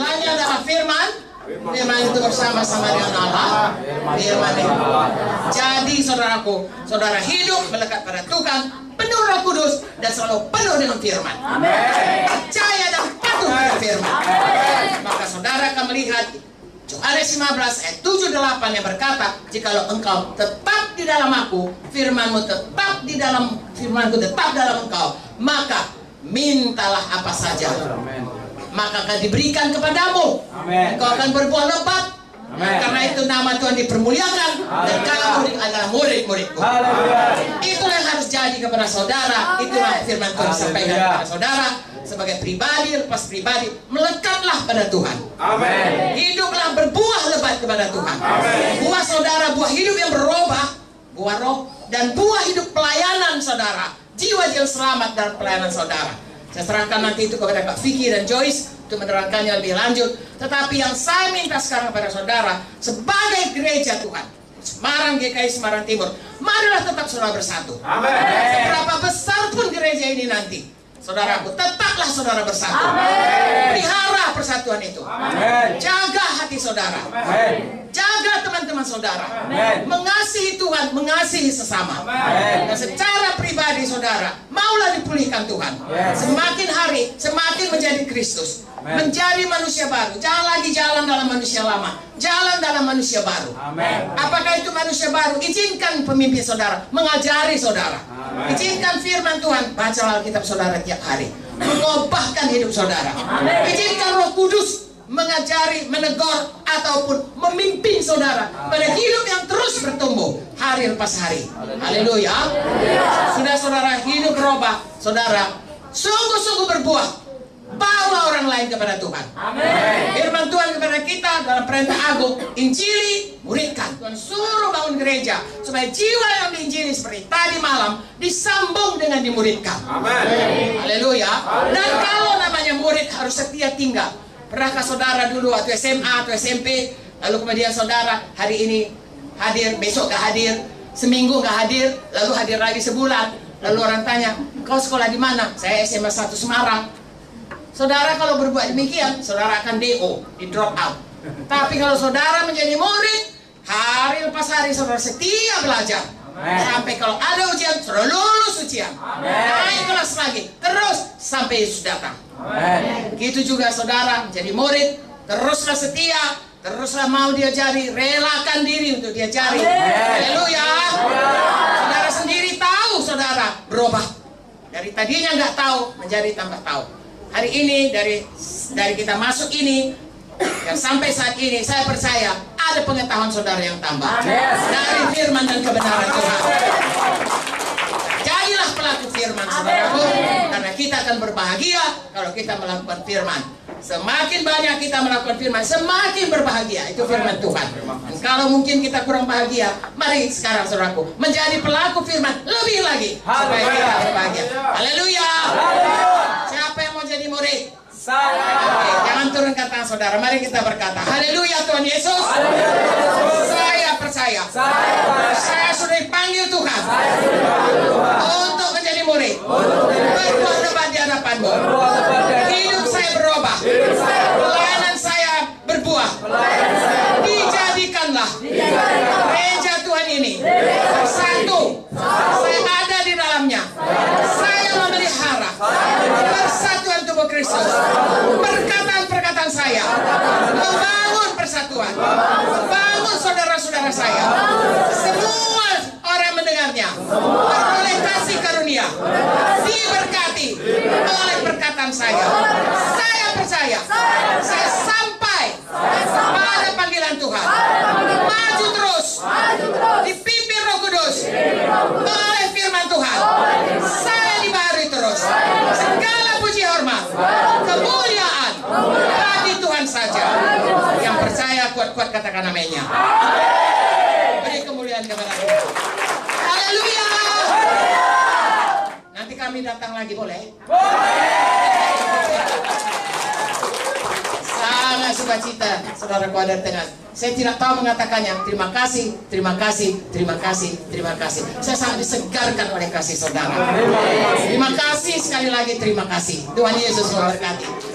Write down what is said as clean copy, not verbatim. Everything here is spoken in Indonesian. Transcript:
Mulanya adalah firman. Firman itu bersama-sama dengan Allah. Firman itu. Jadi saudaraku, saudara hidup melekat pada Tuhan, penuh Roh Kudus dan selalu penuh dengan firman. Percaya dan patuh pada firman. Maka saudara akan melihat Yohanes 15 ayat 7-8 yang berkata, jikalau engkau tetap di dalam aku, firmanmu tetap di dalam firmanku tetap dalam engkau, maka mintalah apa saja, maka akan diberikan kepadamu. Engkau akan berbuah lebat. Karena itu nama Tuhan dipermuliakan dan kamu adalah murid-muridku. Itulah yang harus jadi kepada saudara. Itulah firman Tuhan sampaikan kepada saudara. Sebagai pribadi, lepas pribadi, melekatlah pada Tuhan. Hiduplah berbuah lebat kepada Tuhan. Buah saudara, buah hidup yang berubah, buah roh, dan buah hidup pelayanan saudara. Jiwa-jiwa selamat dalam pelayanan saudara. Saya serahkan nanti itu kepada Kak Vicky dan Joyce untuk menerangkannya lebih lanjut. Tetapi yang saya minta sekarang pada saudara, sebagai gereja Tuhan, Semarang GKI Semarang Timur, marilah tetap saudara bersatu. Seberapa besar pun gereja ini nanti, saudaraku, tetaplah saudara bersatu. Pelihara persatuan itu. Jaga hati saudara. Jaga teman-teman saudara. Mengasihi Tuhan, mengasihi sesama. Dan secara pribadi saudara, maulah dipulihkan Tuhan. Semakin hari, semakin menjadi Kristus. Menjadi manusia baru. Jangan lagi jalan dalam manusia lama. Jalan dalam manusia baru. Apakah itu manusia baru? Izinkan pemimpin saudara mengajari saudara. Izinkan firman Tuhan, baca Alkitab saudara tiap hari, mengubahkan hidup saudara. Izinkan Roh Kudus mengajari, menegur, ataupun memimpin saudara pada hidup yang terus bertumbuh hari lepas hari. Haleluya. Sudah saudara hidup berubah, saudara sungguh-sungguh berbuah. Bawa orang lain kepada Tuhan. Firman Tuhan kepada kita dalam perintah agung, injili, muridkan. Tuhan suruh bangun gereja supaya jiwa yang diinjili seperti tadi malam disambung dengan dimuridkan. Haleluya. Dan kalau namanya murid harus setia tinggal. Pernahkah saudara dulu waktu SMA atau SMP, lalu kemudian saudara hari ini hadir, besok gak hadir, seminggu gak hadir, lalu hadir lagi sebulan, lalu orang tanya, kau sekolah di mana? Saya SMA 1 Semarang. Saudara kalau berbuat demikian, saudara akan DO, di drop out. Tapi kalau saudara menjadi murid, hari lepas hari saudara setia belajar. Sampai kalau ada ujian, saudara lulus ujian. Naik kelas lagi, terus sampai Yesus datang. Begitu juga saudara menjadi murid, teruslah setia, teruslah mau diajari, relakan diri untuk diajari. Haleluya. Saudara sendiri tahu saudara berubah. Dari tadinya nggak tahu menjadi tambah tahu. Hari ini dari kita masuk ini dan sampai saat ini saya percaya ada pengetahuan saudara yang tambah dari firman dan kebenaran Tuhan. Jadilah pelaku firman saudaraku, karena kita akan berbahagia kalau kita melakukan firman. Semakin banyak kita melakukan firman, semakin berbahagia. Itu firman Tuhan. Dan kalau mungkin kita kurang bahagia, mari sekarang saudaraku menjadi pelaku firman lebih lagi supaya kita berbahagia. Haleluya. Siapa yang mau jadi murid? Oke, jangan turunkan tangan saudara. Mari kita berkata, haleluya Tuhan Yesus. Saya percaya. Saya sudah dipanggil Tuhan untuk menjadi murid. Berbuah lebat di hadapan-Mu. Hidup saya berubah. Pelayanan saya berbuah. Dijadikanlah gereja Tuhan ini bersatu. Saya ada di dalamnya. Saya memelihara persatuan tubuh Kristus. Perkataan-perkataan saya membangun persatuan, membangun saudara-saudara saya. Semua orang mendengarnya beroleh kasih karunia, diberkati oleh perkataan saya. Saya percaya saya sampai pada panggilan Tuhan. Maju terus dipimpin Roh Kudus oleh firman Tuhan. Saya dibaharui terus. Segala puji hormat, kemuliaan bagi Tuhan saja. Yang percaya kuat-kuat katakan amenya. Beri kemuliaan kepada Tuhan. Haleluya. Nanti kami datang lagi, boleh? Sangat sukacita saudaraku ada di tengah. Saya tidak tahu mengatakannya. Terima kasih, terima kasih, terima kasih, terima kasih. Saya sangat disegarkan oleh kasih saudara. Terima kasih sekali lagi, terima kasih. Tuhan Yesus memberkati.